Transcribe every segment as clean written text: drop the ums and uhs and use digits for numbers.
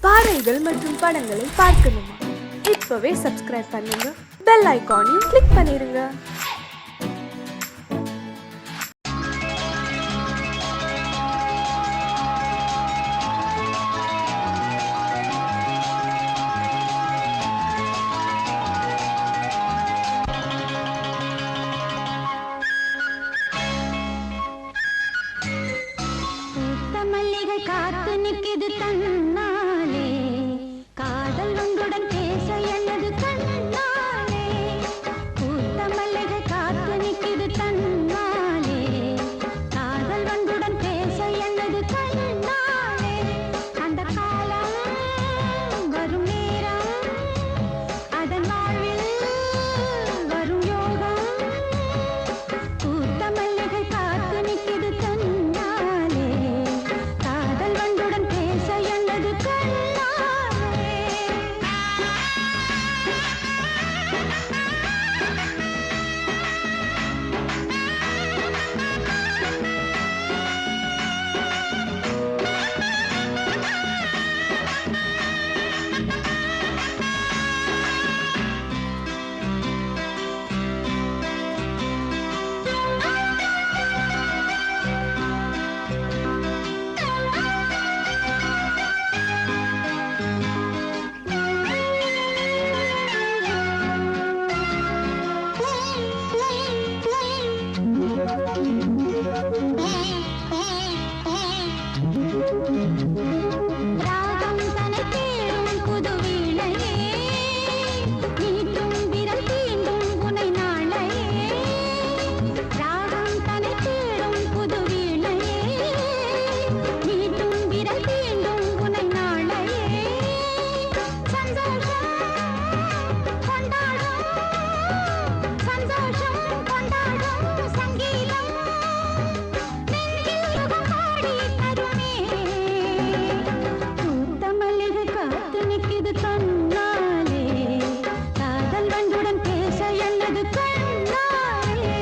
பாடல்கள் மற்றும் படங்களை பார்க்கணுமா? இப்பவே சப்ஸ்கிரைப் பண்ணுங்க, பெல் ஐகானையும் கிளிக் பண்ணிருங்க. காத்து நிற்கிது தன்னாலே, காதல் உங்களுடன் பேச என்னது கண்ணாலே. பூத்த மல்லிகை காத்து நிற்கிது தன்னாலே, காதல் உங்களுடன் பேச என்னது கண்ணாலே. அந்த காலம் வரும் நேரம், அதன் வாழ்வில் வரும் யோகம். பூத்த மல்லிகை காத்து நிற்கிது தன்னாலே, காதல் வண்டுடன் பேச என்னது கண்ணாலே. ராகம் தனை தேடும் புது வீணையே, நீட்டும் விரல் தீண்டும் உனை நாளையே. ராகம் தனை தேடும் புது வீணையே, நீட்டும் விரல் தீண்டும் உனை நாளையே. சந்தோஷம் கொண்டாடும், சந்தோஷம் கொண்டாடும் சங்கீதம் நெஞ்சில் சுகம் பாடி தருமே. பூத்த மல்லிகை காத்து நிற்கிது தன்னாலே, காதல் வண்டுடன் பேச என்னது கண்ணாலே.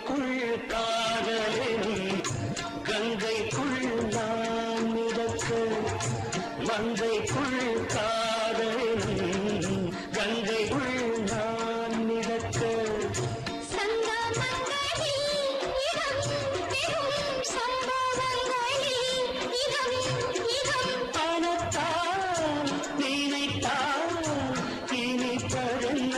கண்ணுக்குள் காதலினும் கங்கைக்குள் நான் மிதக்க மங்கைக்குள் காதலினும் கங்கைக்குள் நான் மிதக்க பணத்தால் நினைத்தால் இனிப்பதென்ன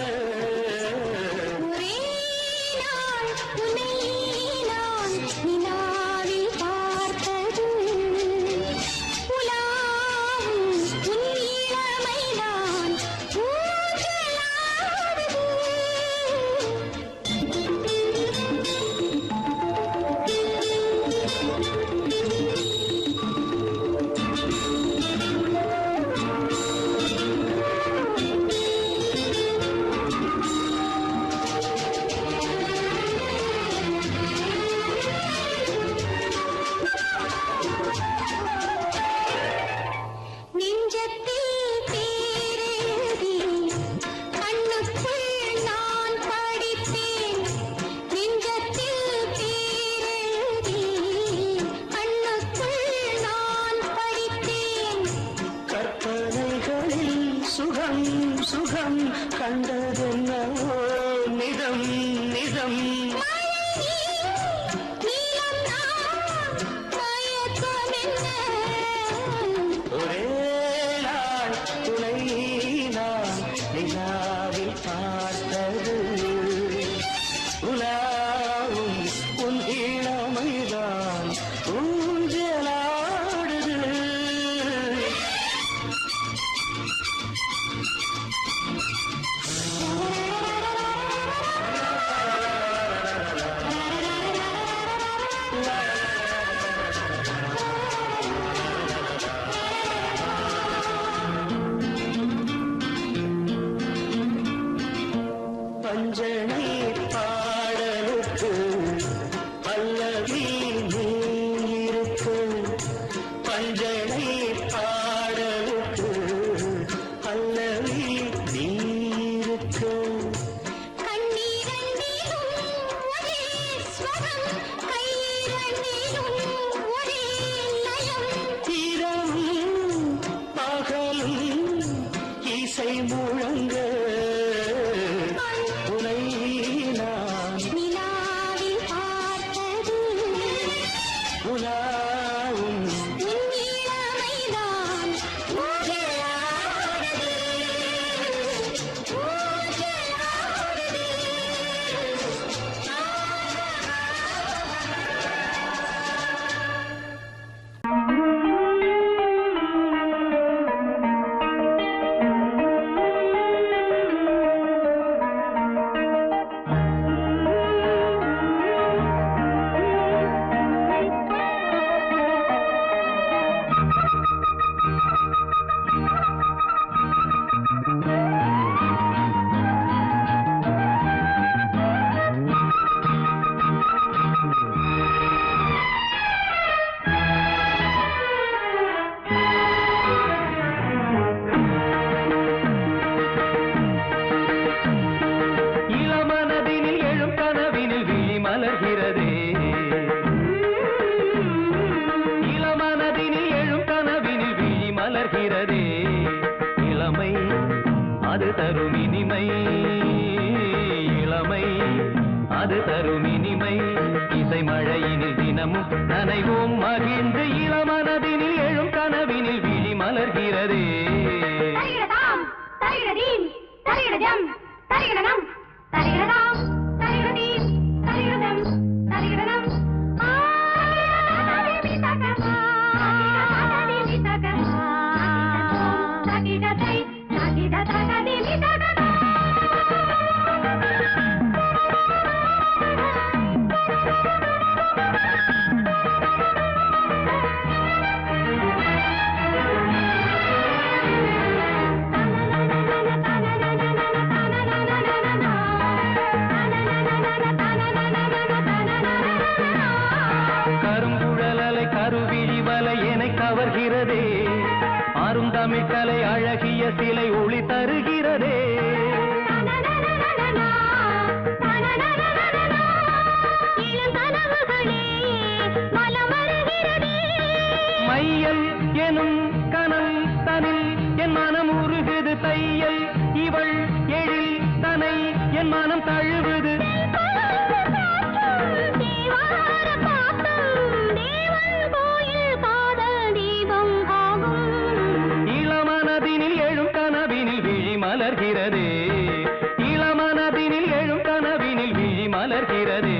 சுகம் சுகம் கண்டதென்னவோ நிதம் நிதம் ஒரே நாள் துணை நான் நிலாவில் பார்த்தது உலாவும் உன் இளமைதான் ஊஞ்சலாடுது பஞ்சனை பாடலுக்கு பல்லவி நீ இருக்கு பஞ்சனை பாடலுக்கு பல்லவி நீ இருக்கு இரவும் பகலும் இசை முழங்க உனை நான் உலாவும் இளமனதினில் எழும் கனவினில் விழி மலர்கிறதே இளமனதினில் எழும் கனவினில் விழி மலர்கிறதே இளமை அது தரும் இனிமை இளமை அது தரும் இனிமை இசை மழையினில் தினமும் நனைவோம் மகிழ்ந்து இளமனதினில் எழும் கனவினில் விழி மலர்கிறதே கவர்கிறதே ஆறும் தமிழ்கலை அழகிய சிலை ஒளி தருகிறதே மனம் தழுவுது இளமனதினில் எழும் கனவினில் விழி மலர்கிறதே இளமனதினில் எழும் கனவினில் விழி மலர்கிறதே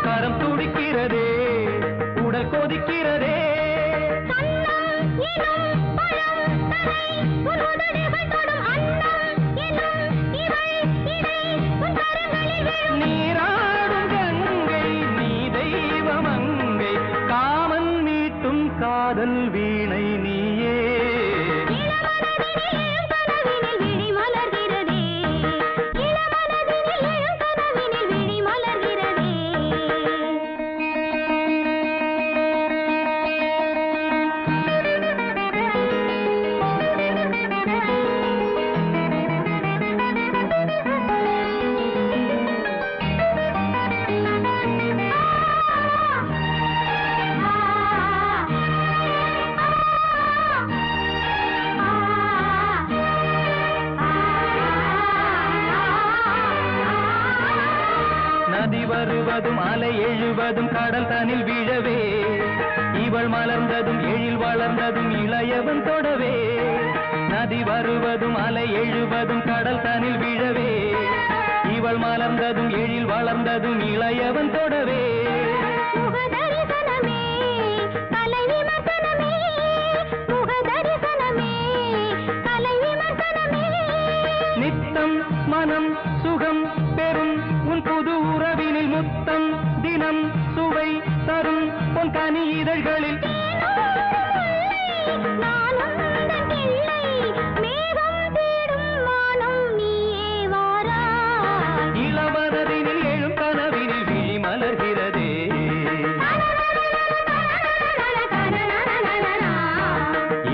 கரம் துடிக்கிறதே உடல் கொதிக்கிறதே நீராடும் கங்கை நீ தெய்வமங்கை காமன் மீட்டும் காதல் வீணை நீயே நதி வருவதும் அலை எழுவதும் கடல் தனில் விழவே இவள் மலர்ந்ததும் எழில் வளர்ந்ததும் இளையவன் தொடவே நதி வருவதும் அலை எழுவதும் கடல் தனில் விழவே இவள் மலர்ந்ததும் எழில் வளர்ந்ததும் இளையவன் தொடவே நித்தம் மனம் சுகம் பெறும் உன் புது உறவினில் முத்தம் தினம் சுவை தரும் உன் கனி இதழ்களில் இளமனதினில் எழும் கனவினில் விழி மலர்கிறதே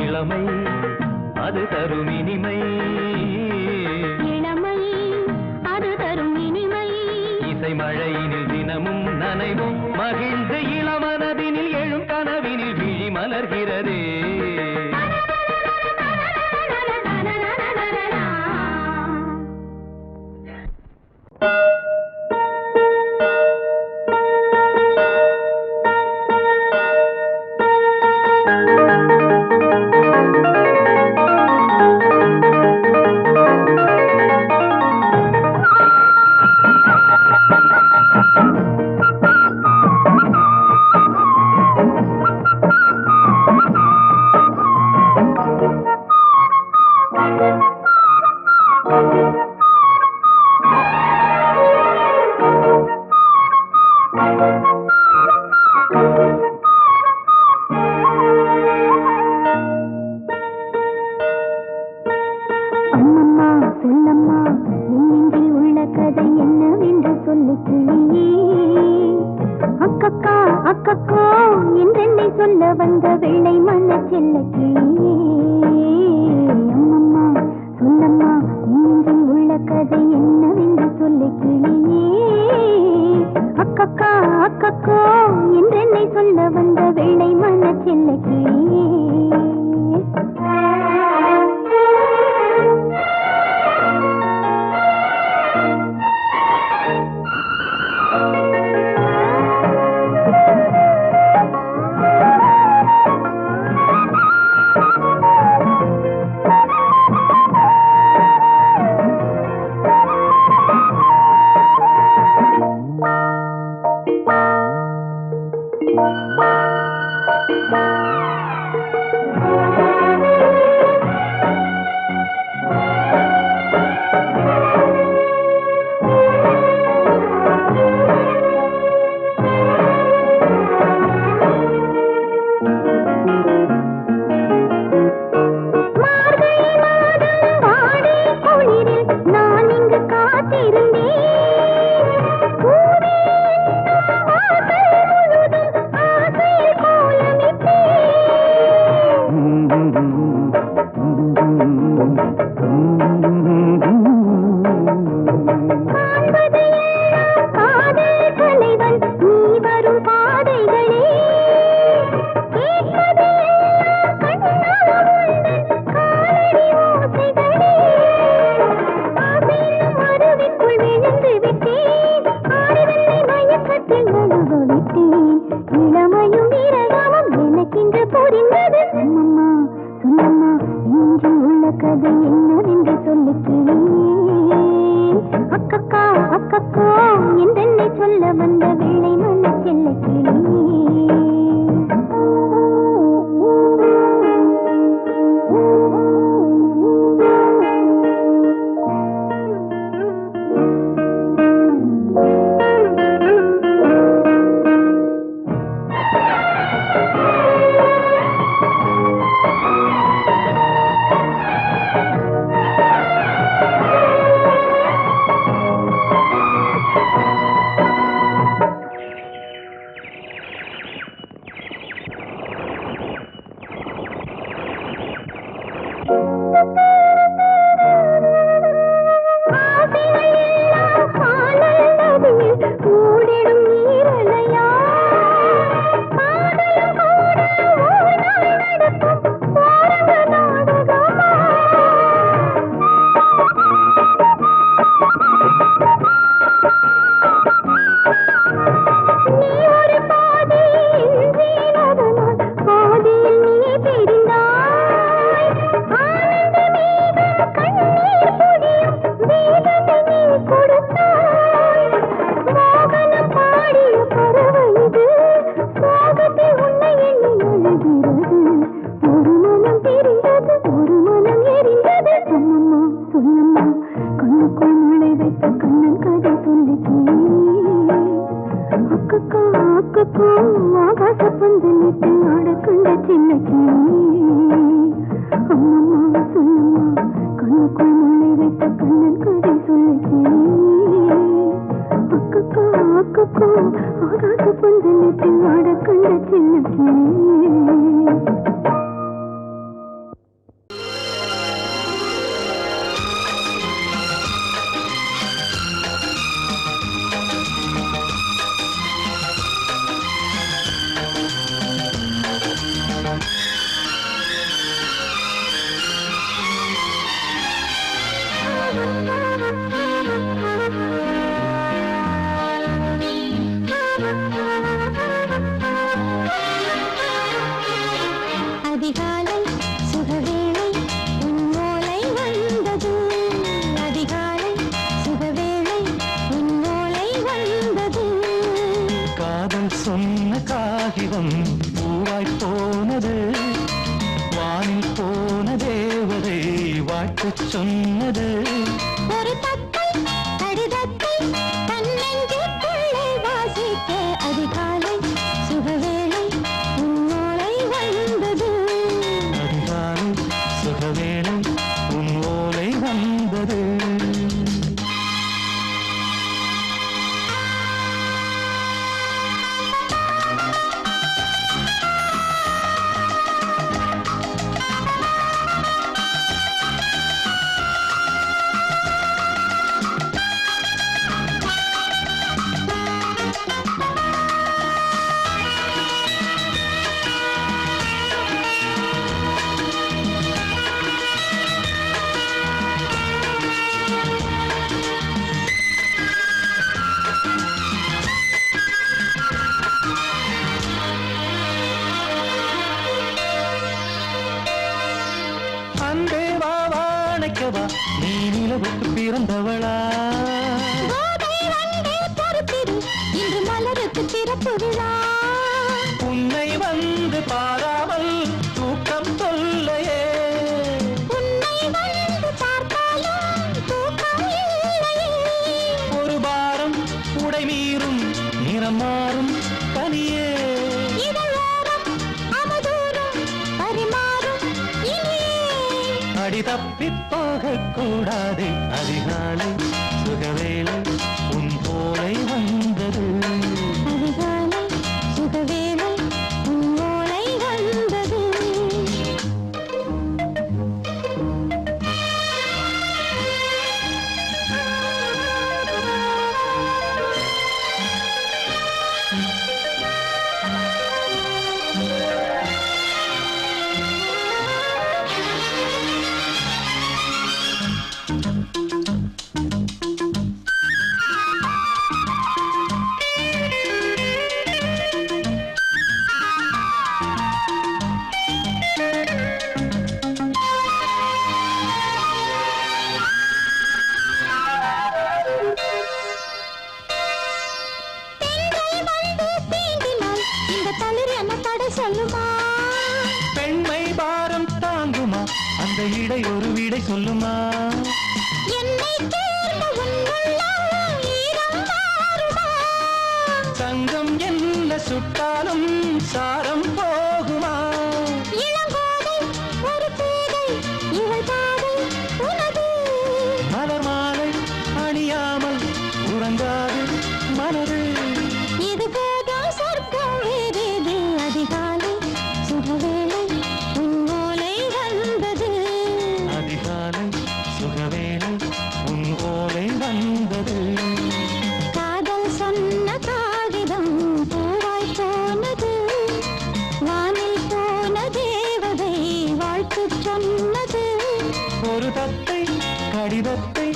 இளமை அது தரும் இனிமை இசை மழையினில் தினமும் நனைவும் மகிழ்ந்து இளமனதினில் எழும் கனவினில் விழி மலர்கிறதே என்னவென்று புரிந்தது. சொல்லம்மா சொல்லம்மா இன்று உள்ள கதை என்னவென்று சொல்லு கிளி. அக்கக்கா அக்கக்கோ என்றென்னை சொல்ல வந்த வெள்ளை மண்ண செல்ல கிளி. சொன்னது ஒரு தத்தை கடிதத்தை தன்னெஞ்சுக்குள்ளே வாசிக்க அதிகாலை சுகவேளை உன்னோலை வந்தது. அதிகாலை சுகவேளை உன் ஓலை வந்தது. நீ நிலவுக்கு பிறந்தவளா? இன்று மலருக்கு திறப்பு விழா. உன்னை வந்து பாராமல் தூக்கம் சொல்லையே. உன்னை வந்து பார்த்தாலும் தூக்கம் இல்லையே. ஒரு பாரம் உடை மீறும் நிறம் மாறும் தனியே. இதழோரம் அமுதூரம் பரிமாறும் இனியே. அடி தப்பி போகக் கூடாது. அதிகாலை சுகவேளை உன் போலை வந்தது. அதிகாலை சுகவேளை உன் ஓலை வந்தது. இடை ஒரு விடை சொல்லுமா என்னை தேர்ந்த உன்னுள்ளம் ஈரம் மாறுமா தங்கம் என்ன சுட்டாலும் சாரம் போகுமா இளங்கோதை ஒரு பேதை இவள் பாதை உனது மலர் மாலை அணியாமல் உறங்காது மனது இது போதும் சொர்க்கம் வேறேது அதிகாலை சுகவேளை உன்னோலை வந்தது அதிகாலை சுகவேளை உன் ஓலை வந்தது காதல் சொன்ன காகிதம் பூவாய் போனது வானில் போன தேவதை வாழ்த்து சொன்னது ஒரு தத்தை கடிதத்தை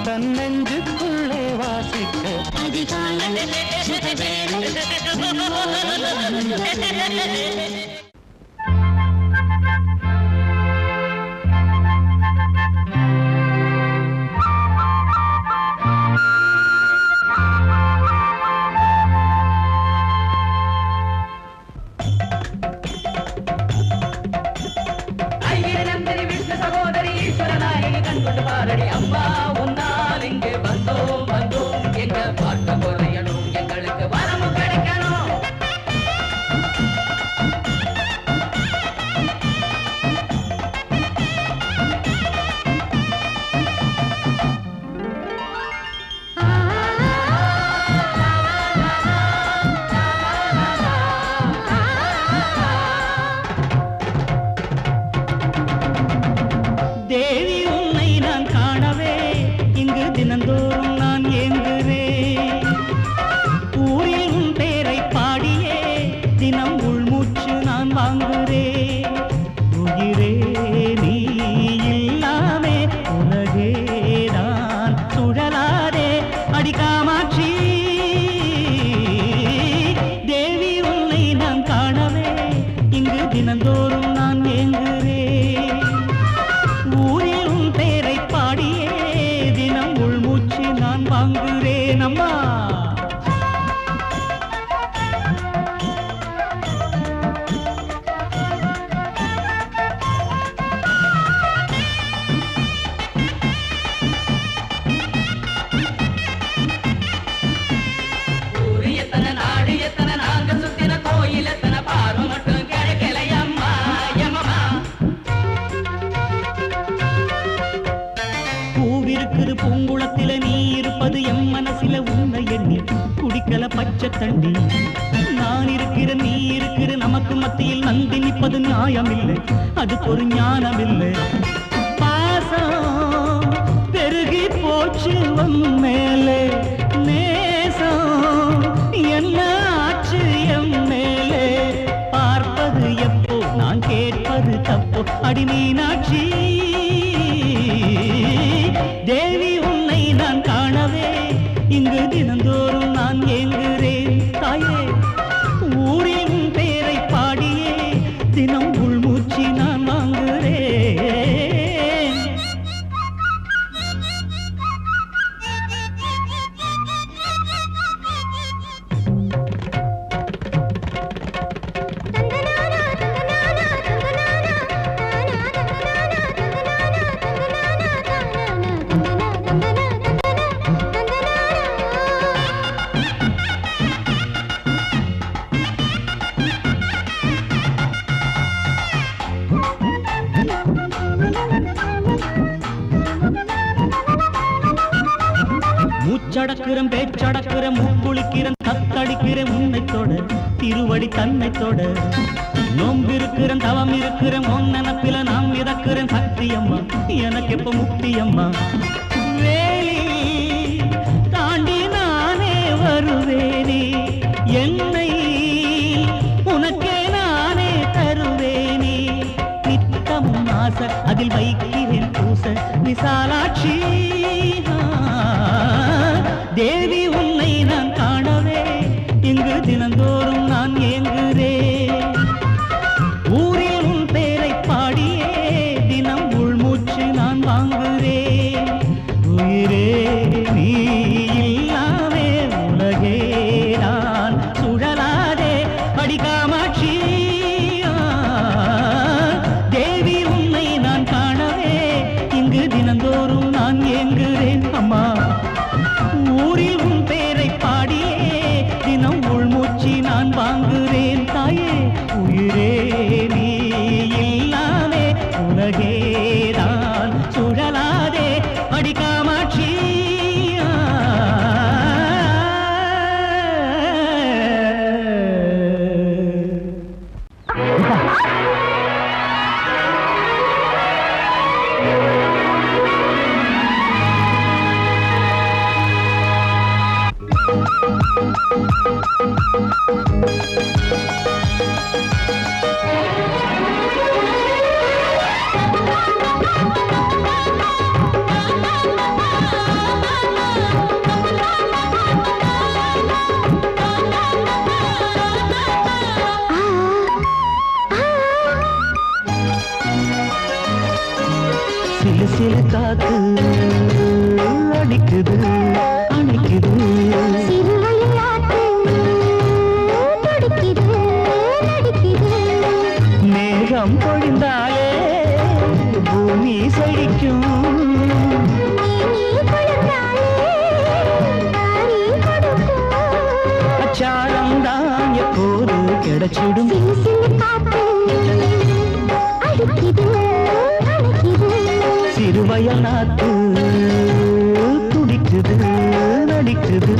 தன் நெஞ்சுக்குள்ளே வாசிக்க அதிகாலை சுகவேளை உன்னோலை வந்தது சகோதரி ஈஸ்வரனாயகி கண்கொண்டு பாரடி அம்மா உன்னால் இங்கே வந்தோம் எங்க பார்க்க குறையணும் எங்களுக்கு வரமும் கிடைக்கணும் தேவி உன்னை நான் காணவே இங்கு தினந்தோறும் நான் ஏங்குகிறேன் ஊரில் உன் பேரை பாடியே தினம் உள்மூச்சு நான் வாங்குகிறேன் உயிரே நீ இல்லாமே உலகே நான் சுழலாதே அடிக்காமாட்சி தேவி உன்னை நான் காணவே இங்கு தினந்தோறும் நான் ஏங்குகிறேன் ஊரில் உன் பேரை பாடியே தினம் உள்மூச்சு நான் வாங்குகிறேன் அம்மா ஊரு எத்தனை நாடு எத்தனை நாங்க சுத்தின கோயில் எத்தனை பார்வை மட்டும் கிடைக்கலையம்மா எம்மம்மா பூவிருக்குது பூங்குளத்தில நீ இருப்பது எம் மனசில உன்னை எண்ணி குடிக்கல பச்சை தண்ணி நான் இருக்கிற நீ இருக்கிற நமக்கு மத்தியில் நந்தி நிற்பது நியாயமில்லை அதுக்கு ஒரு ஞானமில்லை பாசம் பெருகி போச்சு உன் மேலே நேசம் என்ன ஆச்சு எம் மேலே பார்ப்பது எப்போ நான் கேட்பது தப்போ அடி மீனாட்சி தேவி உன்னை நான் காணவே இங்கு தினந்தோறும் நான் ஏங்குகிறேன் தாயே ஊரில் உன் பேரை பாடியே தினம் உள்மூச்சு நான் வாங்குகிறேன் மூச்சடக்குறம் பேச்சடக்குறம் மூக்குளிக்கிறன் தத்தளிக்கிறேன் உன்னை தொட திருவடி தன்னை தொட நோம்பிருக்கிறேன் தவம் இருக்கிறேன் உன் நினப்பில நாம் மிதக்கிறேன் சக்தி அம்மா எனக்கு எப்ப முக்தி அம்மா வேலி தாண்டி நானே வருவேனே என்னை உனக்கே நானே தருவேனே நித்தம் ஆச அதில் வைக்கிறேன் பூச விசாலாட்சி தேவி உன்னை நான் காணவே இங்கு தினந்தோறும் நான் ஏங்குகிறேன் ஊரில் உன் பேரை பாடியே தினம் உள்மூச்சு நான் வாங்குகிறேன் உயிரே நீ இல்லாமே உலகே நான் சுழலாதே அடிக்காமாட்சி தேவி உன்னை நான் காணவே சிலு சிலு காத்து அடிக்குது அணைக்குது மேகம் பொழிந்தாலே பூமி செழிக்கும் அச்சாரம் தான் எப்போது கிடைச்சிடும் சிறுவயல் நாத்து துடிக்குது நடிக்குது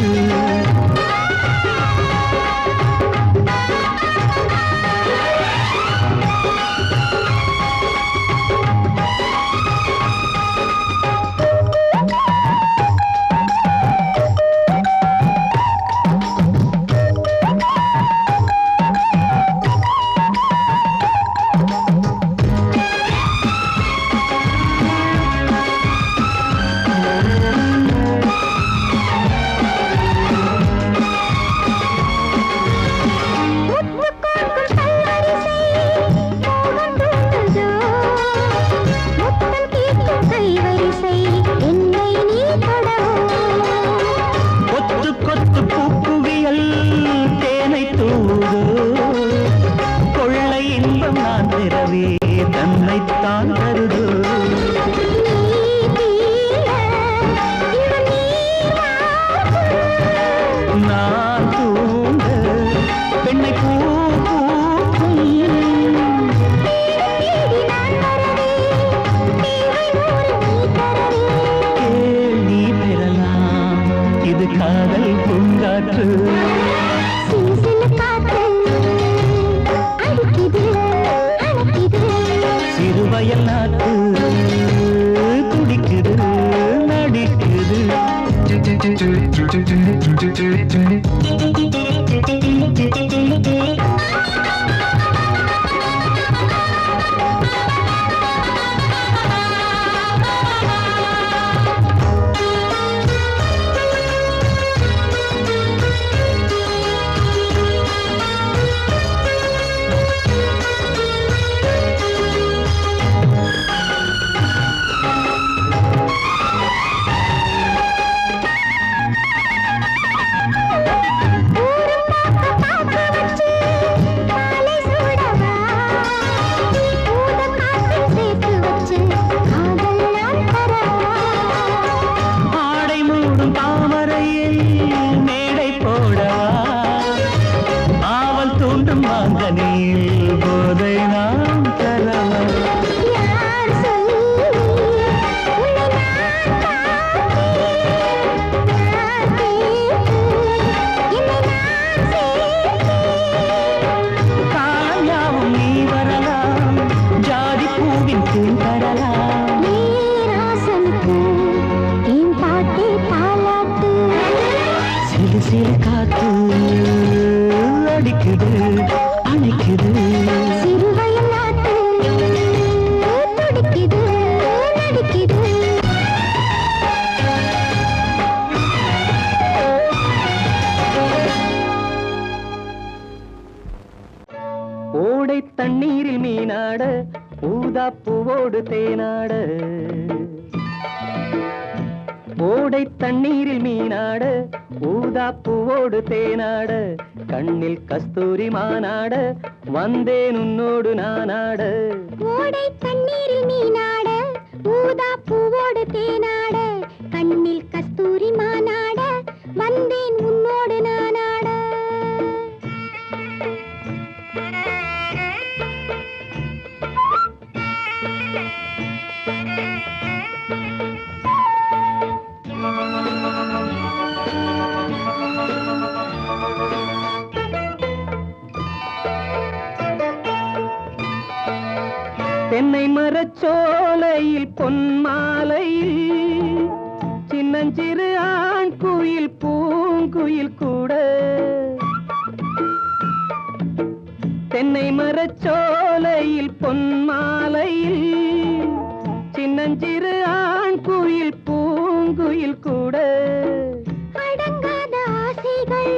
தன்னைத்தான் தருது நான் தூங்க பெண்ணை பூக்கும் கேள்வி பெறலாம் இது காதல் பூங்காற்று சிறுவயல் நாட்டு துடிக்குது நடிக்குது போதை நாம் தரலாம் காயாவும் நீ வரலாம் ஜாதி பூவின் தேன் தரலாம் சிறு சிறு காத்து அடிக்குது அணைக்குது சிறுவயல் நாட்டு துடிக்குது நடிக்குது ஓடை தண்ணீரில் மீனாட ஊதா பூவோடு தேனாட ஓடை தண்ணீரில் மீனாட ஊதா பூவோடு தேனாட கண்ணில் கஸ்தூரி மானாட வந்தேன் உன்னோடு நானாட ஓடை தண்ணீரில் மீனாட ஊதா பூவோடு தேனாட கண்ணில் கஸ்தூரி மானாட வந்தேன் உன்னோடு நானாட தென்னை மரச்சோலையில் பொன்மாலையில் சின்னஞ்சிறு ஆண் குயில் பூங்குயில் கூட தென்னை மரச்சோலையில் பொன்மாலையில் சின்னஞ்சிறு ஆண் குயில் பூங்குயில் கூட அடங்காத ஆசைகள்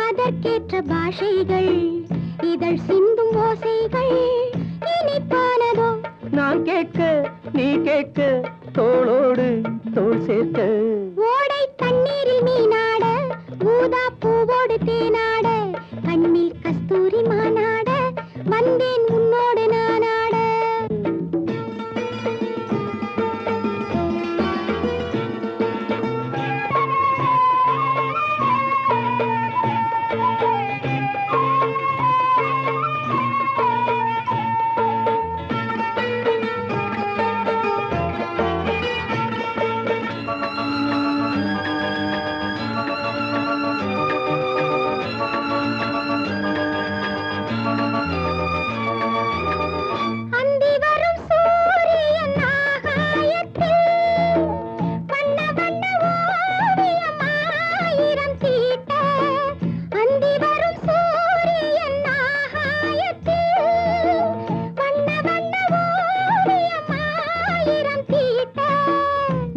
அதற்கேற்ற பாஷைகள் இதழ் சிந்தும் ஓசைகள் இனிப்பானதோ நான் கேட்க நீ கேட்க தோளோடு தோள் சேர்க்க ஓடை தண்ணீரில் மீனாட ஊதா பூவோடு தேனாட கண்ணில் கஸ்தூரி மானாட வந்தேன் உன்னோடு நானாட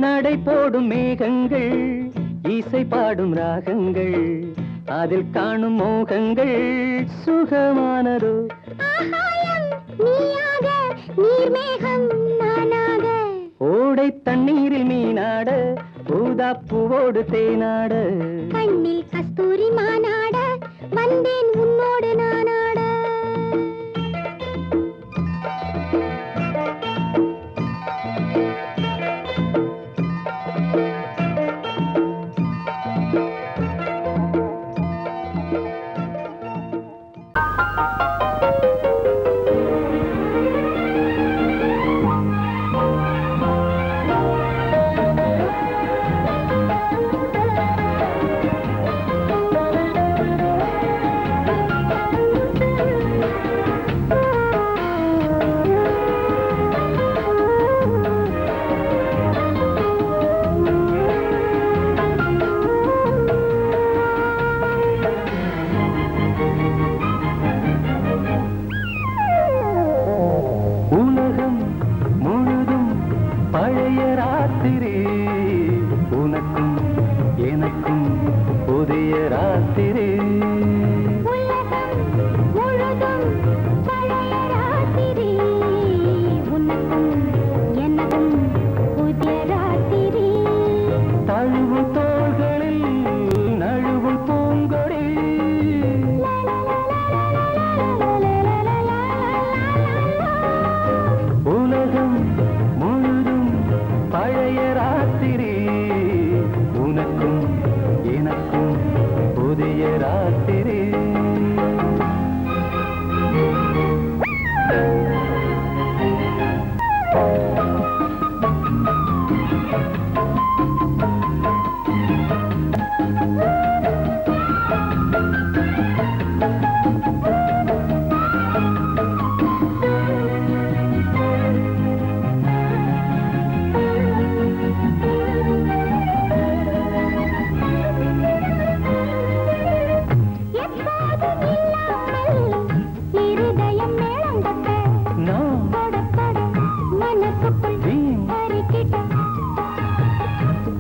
நடை போடும் மேகங்கள் இசை பாடும் ராகங்கள் அதில் காணும் மோகங்கள் சுகமானதோ ஓடை தண்ணீரில் மீனாட ஊதா பூவோடு தேனாட கண்ணில் கஸ்தூரி மானாட வந்தேன் உன்னோடு நானாட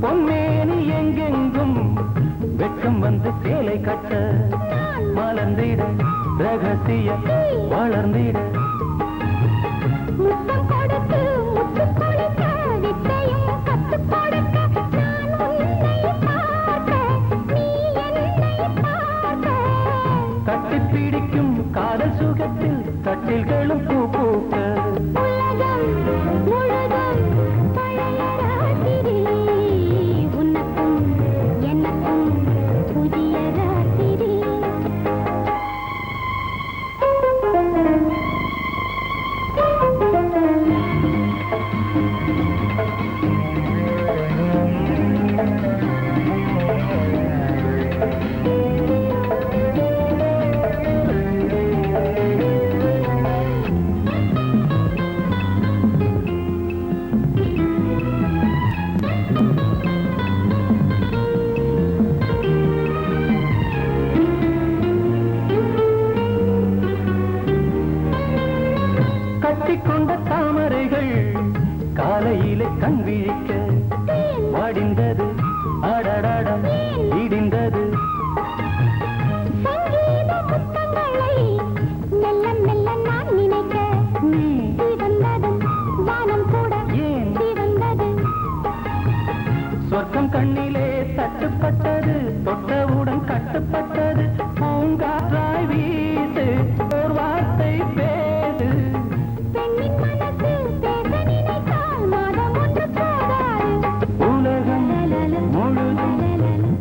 பொன்மேனி எங்கெங்கும் வெட்கம் வந்து சேலை கட்ட மலர்ந்திட ரகசிய வளர்ந்திட கட்டிப்பிடிக்கும் காதல் சுகத்தில் கட்டில்களும் பூ பூக்க கட்டிக்கொண்ட தாமரைகள் காலையிலே கண் விழிக்க வாடிந்தது அடடடம் இடிந்தது சங்கீத முத்தங்களை மெல்ல மெல்ல நான் நினைக்க சிவந்ததும் வானம் கூட ஏன் சிவந்தது சொர்க்கம் கண்ணிலே தட்டுப்பட்டது தொட்டவுடன் கட்டுப்பட்டது பூங்காற்றாய் வீசு ஒரு வார்த்தை பேசு பெண்ணின் மனசு பேச நினைத்தால் மாதம் ஒன்று போதாது உலகம் முழுதும்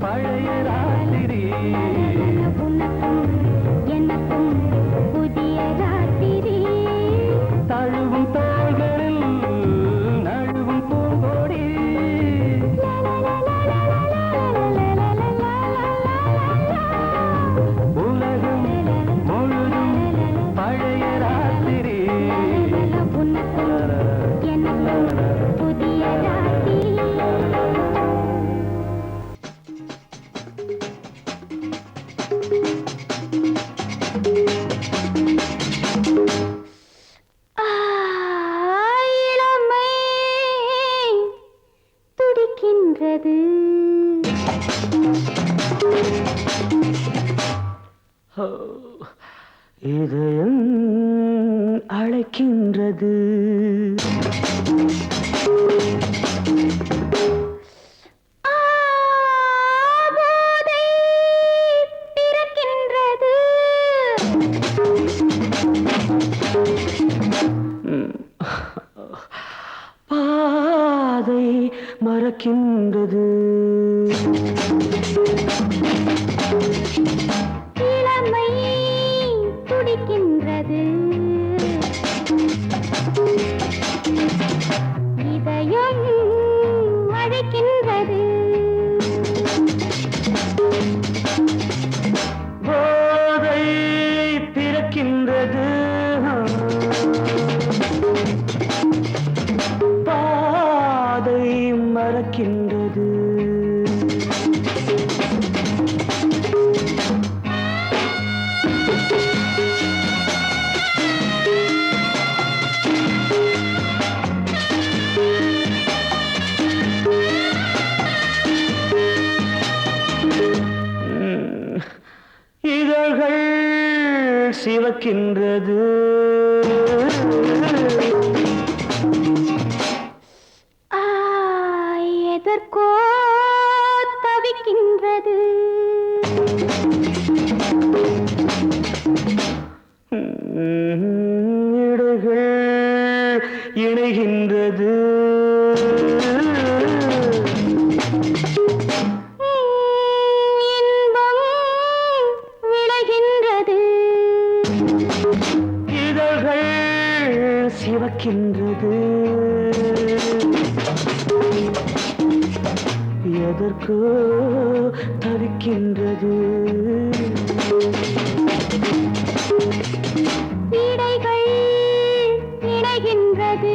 பழைய ராத்திரி உனக்கும் எனக்கும் புதிய ராத்திரி தழுவும் தோள்களில் நழுவும் பூங்கோடி உலகம் முழுதும் பழைய ராத்திரி உனக்கும் எனக்கும் புதிய ராத்திரி இளமை துடிக்கின்றது இதயம் அழைக்கின்றது போதை பிறக்கின்றது பாதை மறக்கின்றது இளமை துடிக்கின்றது இதயம் அழைக்கின்றது போதை பிறக்கின்றது பாதை மறக்கின்றது இதழ்கள் சிவக்கின்றது எதற்கோ தவிக்கின்றது இடைகள் இணைகின்றது இன்பம் விளைகின்றது இதழ்கள் சிவக்கின்றது எதற்கோ தவிக்கின்றது இடைகள் இணைகின்றது